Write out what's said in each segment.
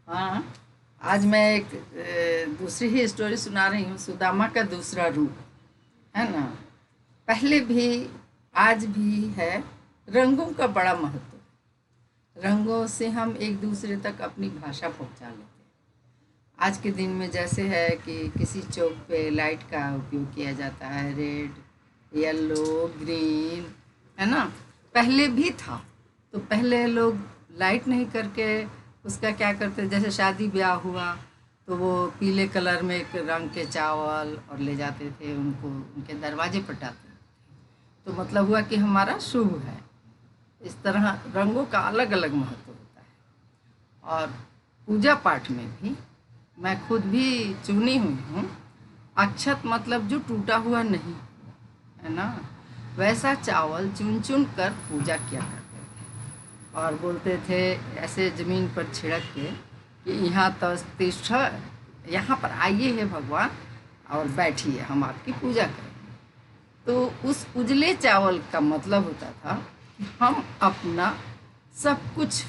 हाँ, आज मैं एक दूसरी ही स्टोरी सुना रही हूँ, सुदामा का दूसरा रूप। है ना। पहले भी, आज भी है। रंगों का बड़ा महत्व है। रंगों से हम एक दूसरे तक अपनी भाषा पहुँचा लेते हैं। आज के दिन में जैसे है कि किसी चौक पे लाइट का उपयोग किया जाता है, रेड, येलो, ग्रीन। है ना। पहले भी था। तो पहले लोग लाइट नहीं करके उसका क्या करते, जैसे शादी ब्याह हुआ तो वो पीले कलर में एक रंग के चावल और ले जाते थे, उनको उनके दरवाजे पर डालते थे। तो मतलब हुआ कि हमारा शुभ है। इस तरह रंगों का अलग अलग महत्व होता है। और पूजा पाठ में भी मैं खुद भी चुनी हुई हूँ। अक्षत मतलब जो टूटा हुआ नहीं, है ना, वैसा चावल चुन चुन कर पूजा किया करते थे। और बोलते थे ऐसे ज़मीन पर छिड़क के कि यहाँ तिष्ठ, यहाँ पर आइए है भगवान और बैठिए, हम आपकी पूजा करें। तो उस उजले चावल का मतलब होता था कि हम अपना सब कुछ,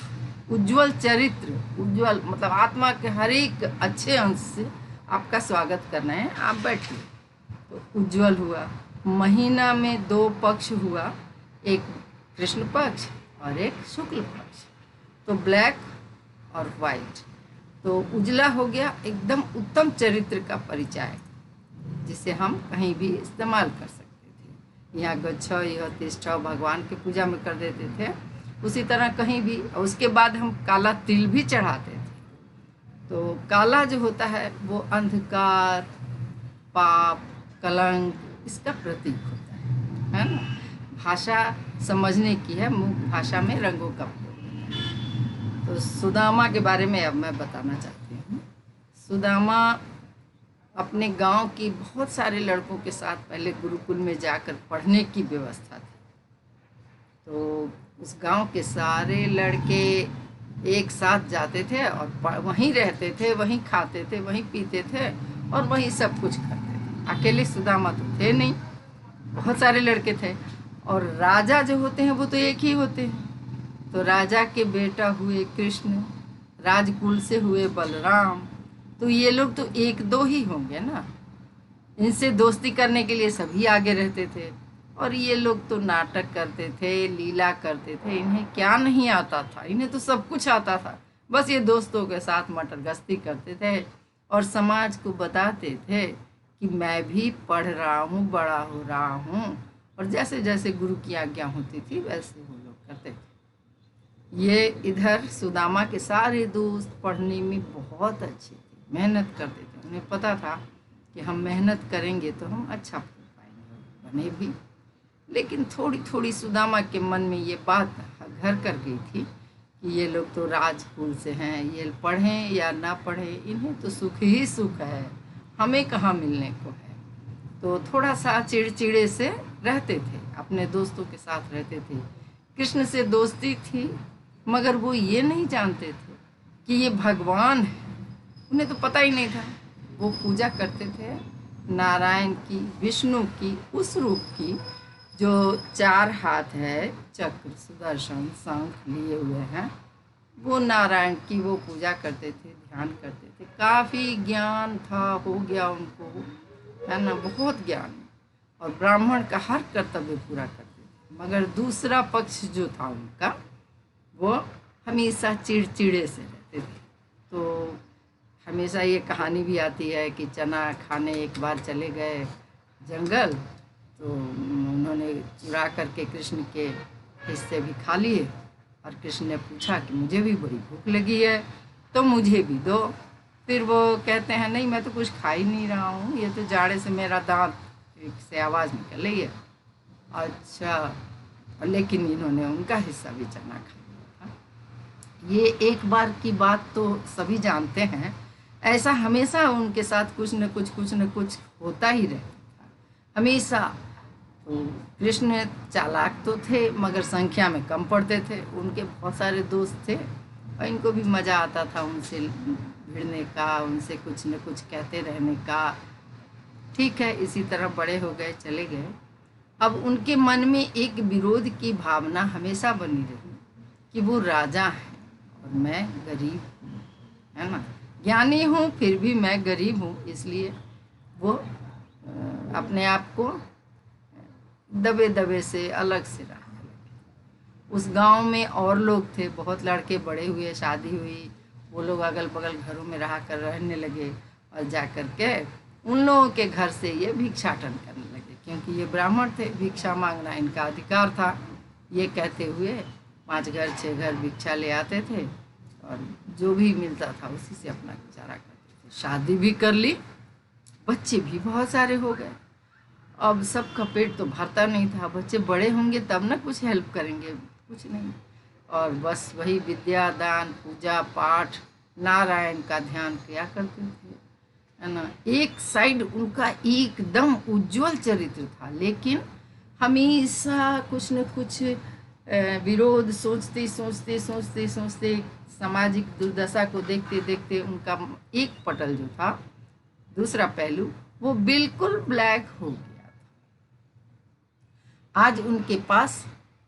उज्जवल चरित्र, उज्जवल मतलब आत्मा के हर एक अच्छे अंश से आपका स्वागत करना है, आप बैठिए। तो उज्जवल हुआ। महीना में दो पक्ष हुआ, एक कृष्ण पक्ष और एक शुक्ल पक्ष। तो ब्लैक और वाइट। तो उजला हो गया एकदम उत्तम चरित्र का परिचय, जिसे हम कहीं भी इस्तेमाल कर सकते थे। यहाँ गच्छ यह तिष्ठ भगवान की पूजा में कर देते थे। उसी तरह कहीं भी, और उसके बाद हम काला तिल भी चढ़ाते थे। तो काला जो होता है वो अंधकार, पाप, कलंक, इसका प्रतीक होता है ना। भाषा समझने की है, मुख्य भाषा में रंगों का प्रयोग होता है। तो सुदामा के बारे में अब मैं बताना चाहती हूँ। सुदामा अपने गांव की बहुत सारे लड़कों के साथ पहले गुरुकुल में जाकर पढ़ने की व्यवस्था थी। तो उस गांव के सारे लड़के एक साथ जाते थे और वहीं रहते थे, वहीं खाते थे, वहीं पीते थे और वहीं सब कुछ करते थे। अकेले सुदामा तो थे नहीं, बहुत सारे लड़के थे। और राजा जो होते हैं वो तो एक ही होते हैं। तो राजा के बेटा हुए कृष्ण, राजकुल से हुए बलराम। तो ये लोग तो एक दो ही होंगे ना। इनसे दोस्ती करने के लिए सभी आगे रहते थे। और ये लोग तो नाटक करते थे, लीला करते थे। इन्हें क्या नहीं आता था, इन्हें तो सब कुछ आता था। बस ये दोस्तों के साथ मटर गश्ती करते थे और समाज को बताते थे कि मैं भी पढ़ रहा हूँ, बड़ा हो रहा हूँ। और जैसे जैसे गुरु की आज्ञा होती थी वैसे वो लोग करते थे। ये इधर सुदामा के सारे दोस्त पढ़ने में बहुत अच्छे थे, मेहनत करते थे। उन्हें पता था कि हम मेहनत करेंगे तो हम अच्छा पढ़ पाएंगे, बने भी। लेकिन थोड़ी थोड़ी सुदामा के मन में ये बात घर कर गई थी कि ये लोग तो राजकुल से हैं, ये पढ़ें या ना पढ़ें, इन्हें तो सुख ही सुख है, हमें कहाँ मिलने को है। तो थोड़ा सा चिड़चिड़े से रहते थे, अपने दोस्तों के साथ रहते थे। कृष्ण से दोस्ती थी, मगर वो ये नहीं जानते थे कि ये भगवान है। उन्हें तो पता ही नहीं था। वो पूजा करते थे नारायण की, विष्णु की, उस रूप की जो चार हाथ है, चक्र, सुदर्शन, शंख लिए हुए हैं। वो नारायण की वो पूजा करते थे, ध्यान करते थे। काफ़ी ज्ञान था, हो गया उनको, है ना, बहुत ज्ञान। और ब्राह्मण का हर कर्तव्य पूरा करते थे। मगर दूसरा पक्ष जो था उनका, वो हमेशा चिड़चिड़े से रहते थे। तो हमेशा ये कहानी भी आती है कि चना खाने एक बार चले गए जंगल, तो उन्होंने चुरा करके कृष्ण के हिस्से भी खा लिए। और कृष्ण ने पूछा कि मुझे भी बड़ी भूख लगी है तो मुझे भी दो। फिर वो कहते हैं नहीं, मैं तो कुछ खा ही नहीं रहा हूँ, ये तो जाड़े से मेरा दांत से आवाज़ निकल रही है। अच्छा, लेकिन इन्होंने उनका हिस्सा भी चना खा लिया था। ये एक बार की बात तो सभी जानते हैं। ऐसा हमेशा उनके साथ कुछ न कुछ होता ही रहता था, हमेशा। तो कृष्ण चालाक तो थे मगर संख्या में कम पड़ते थे। उनके बहुत सारे दोस्त थे और इनको भी मज़ा आता था उनसे भिड़ने का, उनसे कुछ न कुछ कहते रहने का। ठीक है, इसी तरह बड़े हो गए, चले गए। अब उनके मन में एक विरोध की भावना हमेशा बनी रही कि वो राजा हैं और मैं गरीब हूँ। है ना। ज्ञानी हूँ फिर भी मैं गरीब हूँ, इसलिए वो अपने आप को दबे दबे से अलग से रहने लगे। उस गांव में और लोग थे, बहुत लड़के बड़े हुए, शादी हुई, वो लोग अगल बगल घरों में रहा कर रहने लगे, और जा कर के उन लोगों के घर से ये भिक्षाटन करने लगे, क्योंकि ये ब्राह्मण थे, भिक्षा मांगना इनका अधिकार था। ये कहते हुए 5 घर 6 घर भिक्षा ले आते थे, और जो भी मिलता था उसी से अपना गुजारा करते थे। शादी भी कर ली, बच्चे भी बहुत सारे हो गए। अब सबका पेट तो भरता नहीं था, बच्चे बड़े होंगे तब ना कुछ हेल्प करेंगे, कुछ नहीं। और बस वही विद्या दान पूजा पाठ नारायण का ध्यान किया करते थे, है ना। एक साइड उनका एकदम उज्जवल चरित्र था, लेकिन हमेशा कुछ न कुछ विरोध सोचते सोचते सोचते सोचते सामाजिक दुर्दशा को देखते देखते उनका एक पटल जो था, दूसरा पहलू, वो बिल्कुल ब्लैक हो गया था। आज उनके पास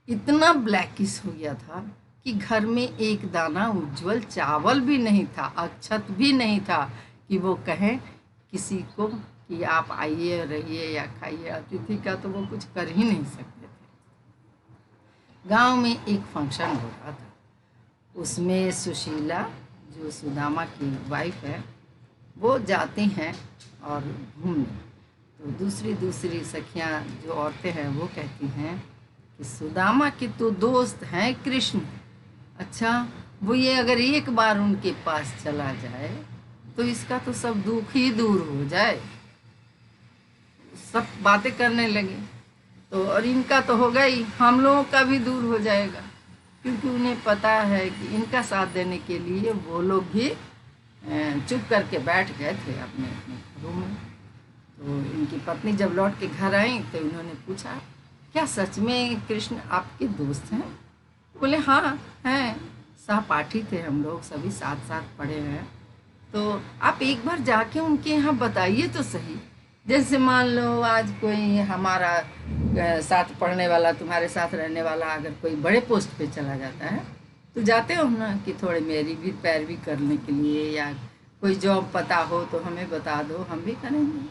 इतना ब्लैकिश हो गया था कि घर में एक दाना उज्जवल चावल भी नहीं था, अक्षत भी नहीं था कि वो कहें किसी को कि आप आइए रहिए या खाइए। अतिथि का तो वो कुछ कर ही नहीं सकते थे। गांव में एक फंक्शन हो रहा था, उसमें सुशीला जो सुदामा की वाइफ है वो जाती हैं और घूमने, तो दूसरी दूसरी सखियां जो औरतें हैं वो कहती हैं कि सुदामा के तो दोस्त हैं कृष्ण, अच्छा वो ये अगर एक बार उनके पास चला जाए तो इसका तो सब दुख ही दूर हो जाए। सब बातें करने लगे, तो और इनका तो होगा ही, हम लोगों का भी दूर हो जाएगा, क्योंकि उन्हें पता है कि इनका साथ देने के लिए वो लोग भी चुप करके बैठ गए थे अपने अपने घरों में। तो इनकी पत्नी जब लौट के घर आई तो इन्होंने पूछा, क्या सच में कृष्ण आपके दोस्त हैं? बोले हाँ हैं, सहपाठी थे हम लोग, सभी साथ साथ पढ़े हैं। तो आप एक बार जाके उनके यहाँ बताइए तो सही। जैसे मान लो आज कोई हमारा साथ पढ़ने वाला, तुम्हारे साथ रहने वाला अगर कोई बड़े पोस्ट पे चला जाता है तो जाते हो ना कि थोड़ी मेरी भी पैरवी करने के लिए, या कोई जॉब पता हो तो हमें बता दो, हम भी करेंगे।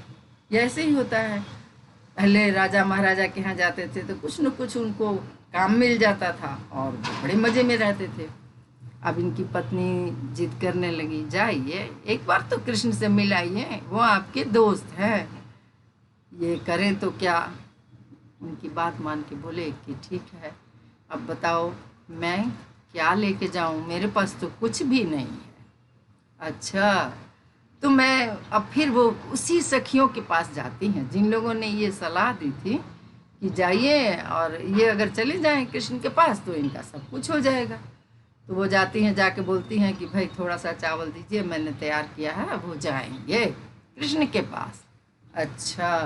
ये ऐसे ही होता है। पहले राजा महाराजा के यहाँ जाते थे तो कुछ न कुछ उनको काम मिल जाता था और वो बड़े मज़े में रहते थे। अब इनकी पत्नी जिद करने लगी, जाइए एक बार तो कृष्ण से मिलाइए, वो आपके दोस्त हैं। ये करें तो क्या? उनकी बात मान के बोले कि ठीक है, अब बताओ मैं क्या लेके जाऊं, मेरे पास तो कुछ भी नहीं है। अच्छा, तो मैं अब फिर वो उसी सखियों के पास जाती हैं जिन लोगों ने ये सलाह दी थी कि जाइए और ये अगर चले जाएं कृष्ण के पास तो इनका सब कुछ हो जाएगा। तो वो जाती हैं, जाके बोलती हैं कि भाई थोड़ा सा चावल दीजिए, मैंने तैयार किया है, अब वो जाएंगे कृष्ण के पास। अच्छा,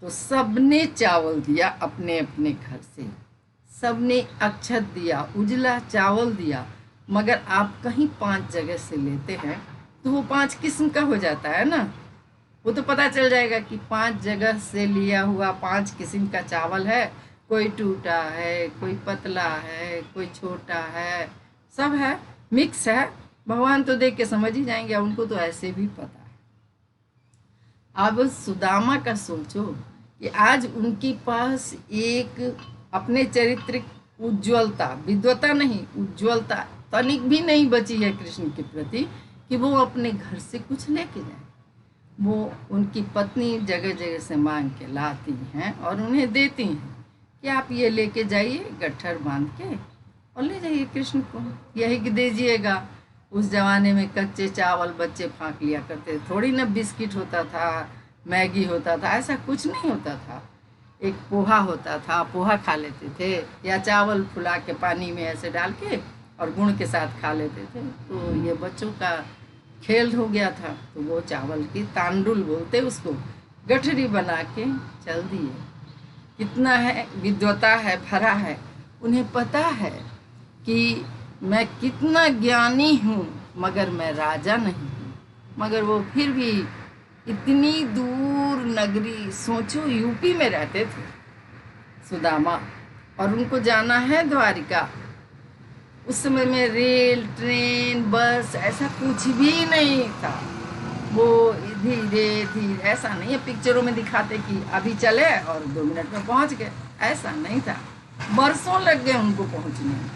तो सबने चावल दिया अपने अपने घर से, सबने अक्षत दिया, उजला चावल दिया, मगर आप कहीं 5 जगह से लेते हैं तो वो 5 किस्म का हो जाता है ना। वो तो पता चल जाएगा कि 5 जगह से लिया हुआ 5 किस्म का चावल है, कोई टूटा है, कोई पतला है, कोई छोटा है, सब है, मिक्स है। भगवान तो देख के समझ ही जाएंगे, उनको तो ऐसे भी पता है। अब सुदामा का सोचो कि आज उनके पास एक अपने चरित्र उज्ज्वलता, विद्वता नहीं, उज्ज्वलता तनिक भी नहीं बची है कृष्ण के प्रति कि वो अपने घर से कुछ लेके जाए। वो उनकी पत्नी जगह जगह से मांग के लाती हैं और उन्हें देती हैं कि आप ये लेके जाइए गट्ठर बांध के और ले जाइए कृष्ण को, यही कि दीजिएगा। उस ज़माने में कच्चे चावल बच्चे फाँक लिया करते, थोड़ी ना बिस्किट होता था, मैगी होता था, ऐसा कुछ नहीं होता था। एक पोहा होता था, पोहा खा लेते थे, या चावल फुला के पानी में ऐसे डाल के और गुड़ के साथ खा लेते थे। तो ये बच्चों का खेल हो गया था। तो वो चावल की तांडुल बोलते उसको, गठरी बना के चल दिए। कितना है विद्वता है, भरा है, उन्हें पता है कि मैं कितना ज्ञानी हूँ मगर मैं राजा नहीं हूँ। मगर वो फिर भी इतनी दूर नगरी, सोचो यूपी में रहते थे सुदामा, और उनको जाना है द्वारिका। उस समय में रेल, ट्रेन, बस ऐसा कुछ भी नहीं था। वो धीरे धीरे, ऐसा नहीं है पिक्चरों में दिखाते कि अभी चले और 2 मिनट में पहुंच गए, ऐसा नहीं था। बरसों लग गए उनको पहुंचने में।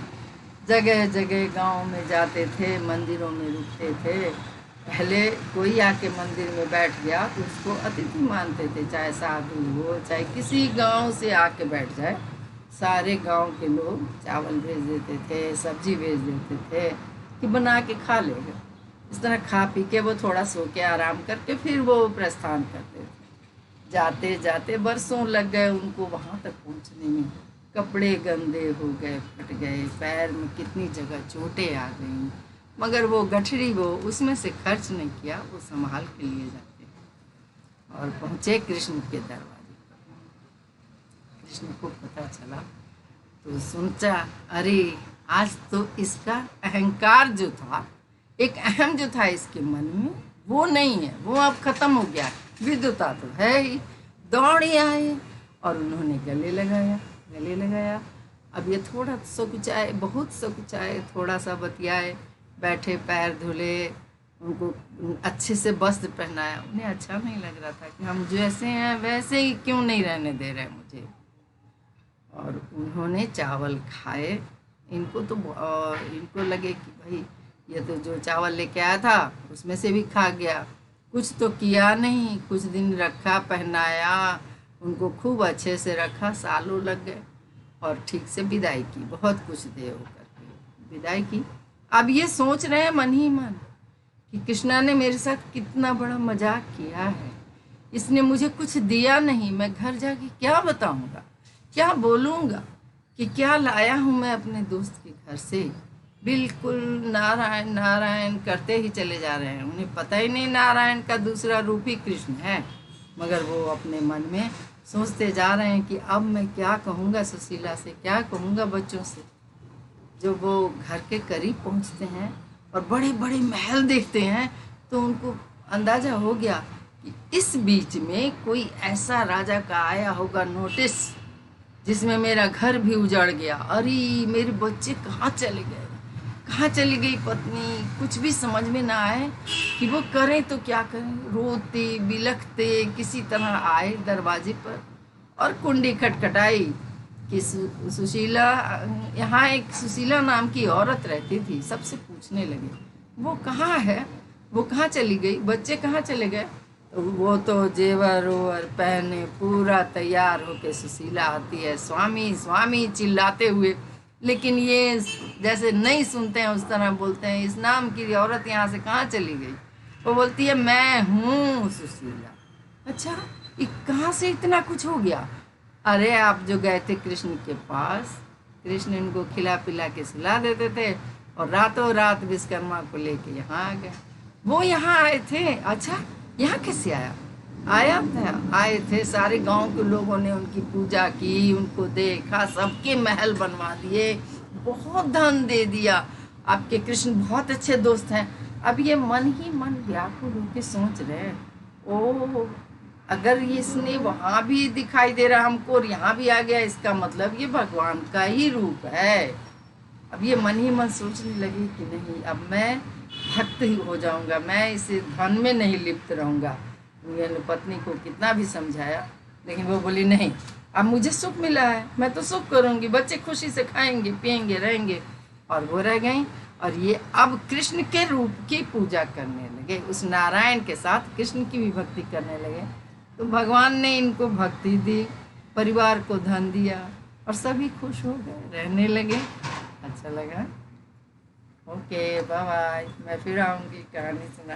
जगह जगह गांव में जाते थे, मंदिरों में रुकते थे। पहले कोई आके मंदिर में बैठ गया तो उसको अतिथि मानते थे, चाहे साधु हो, चाहे किसी गांव से आके बैठ जाए, सारे गांव के लोग चावल भेज देते थे, सब्जी भेज देते थे कि बना के खा लेगा। इस तरह खा पी के वो थोड़ा सो के आराम करके फिर वो प्रस्थान करते थे। जाते जाते बरसों लग गए उनको वहाँ तक पहुँचने में। कपड़े गंदे हो गए, फट गए, पैर में कितनी जगह चोटें आ गई, मगर वो गठरी वो उसमें से खर्च नहीं किया, वो संभाल के लिए जाते और पहुँचे कृष्ण के दरवाजे पर। कृष्ण को पता चला तो सोचा, अरे आज तो इसका अहंकार जो था, एक अहम जो था इसके मन में, वो नहीं है, वो अब खत्म हो गया। विद्युता तो है ही। दौड़े आए और उन्होंने गले लगाया, गले लगाया। अब ये थोड़ा सकुचाए, बहुत सकुचाए, थोड़ा सा बतियाए, बैठे, पैर धुले, उनको अच्छे से वस्त्र पहनाया। उन्हें अच्छा नहीं लग रहा था कि हम जैसे हैं वैसे ही क्यों नहीं रहने दे रहे मुझे। और उन्होंने चावल खाए। इनको तो इनको लगे कि भाई ये तो जो चावल लेके आया था उसमें से भी खा गया, कुछ तो किया नहीं। कुछ दिन रखा, पहनाया, उनको खूब अच्छे से रखा, सालों लग गए और ठीक से विदाई की। बहुत कुछ दे होकर के विदाई की। अब ये सोच रहे हैं मन ही मन कि कृष्णा ने मेरे साथ कितना बड़ा मजाक किया है, इसने मुझे कुछ दिया नहीं, मैं घर जाके क्या बताऊंगा, क्या बोलूँगा कि क्या लाया हूँ मैं अपने दोस्त के घर से। बिल्कुल नारायण नारायण करते ही चले जा रहे हैं। उन्हें पता ही नहीं नारायण का दूसरा रूप ही कृष्ण है, मगर वो अपने मन में सोचते जा रहे हैं कि अब मैं क्या कहूँगा सुशीला से, क्या कहूँगा बच्चों से। जो वो घर के करीब पहुँचते हैं और बड़े बड़े महल देखते हैं तो उनको अंदाज़ा हो गया कि इस बीच में कोई ऐसा राजा का आया होगा नोटिस जिसमें मेरा घर भी उजड़ गया। अरे मेरे बच्चे कहाँ चले गए, कहाँ चली गई पत्नी, कुछ भी समझ में ना आए कि वो करें तो क्या करें। रोते बिलखते किसी तरह आए दरवाजे पर और कुंडी खटखटाई कि सुशीला, यहाँ एक सुशीला नाम की औरत रहती थी। सबसे पूछने लगे वो कहाँ है, वो कहाँ चली गई, बच्चे कहाँ चले गए। तो वो तो जेवर ओवर पहने पूरा तैयार होके सुशीला आती है, स्वामी स्वामी चिल्लाते हुए। लेकिन ये जैसे नहीं सुनते हैं उस तरह बोलते हैं, इस नाम की औरत यहाँ से कहाँ चली गई। वो बोलती है मैं हूँ सुशीला। अच्छा, ये कहाँ से इतना कुछ हो गया। अरे आप जो गए थे कृष्ण के पास, कृष्ण इनको खिला पिला के सुला देते थे और रातों रात विश्वकर्मा को लेके यहाँ आ गए। वो यहाँ आए थे। अच्छा, यहाँ कैसे आया, आए थे। सारे गांव के लोगों ने उनकी पूजा की, उनको देखा, सबके महल बनवा दिए, बहुत धन दे दिया। आपके कृष्ण बहुत अच्छे दोस्त हैं। अब ये मन ही मन व्याकुल होकर सोच रहे हैं, ओह अगर इसने वहाँ भी दिखाई दे रहा हमको और यहाँ भी आ गया, इसका मतलब ये भगवान का ही रूप है। अब ये मन ही मन सोचने लगी कि नहीं, अब मैं भक्त ही हो जाऊंगा, मैं इस धन में नहीं लिप्त रहूंगा। मैंने पत्नी को कितना भी समझाया, लेकिन वो बोली नहीं, अब मुझे सुख मिला है, मैं तो सुख करूंगी, बच्चे खुशी से खाएंगे पिएंगे रहेंगे। और वो रह गई और ये अब कृष्ण के रूप की पूजा करने लगे, उस नारायण के साथ कृष्ण की भी भक्ति करने लगे। तो भगवान ने इनको भक्ति दी, परिवार को धन दिया और सभी खुश हो गए, रहने लगे। अच्छा लगा। Okay, bye bye. मैं फिर आऊँगी कहानी सुना।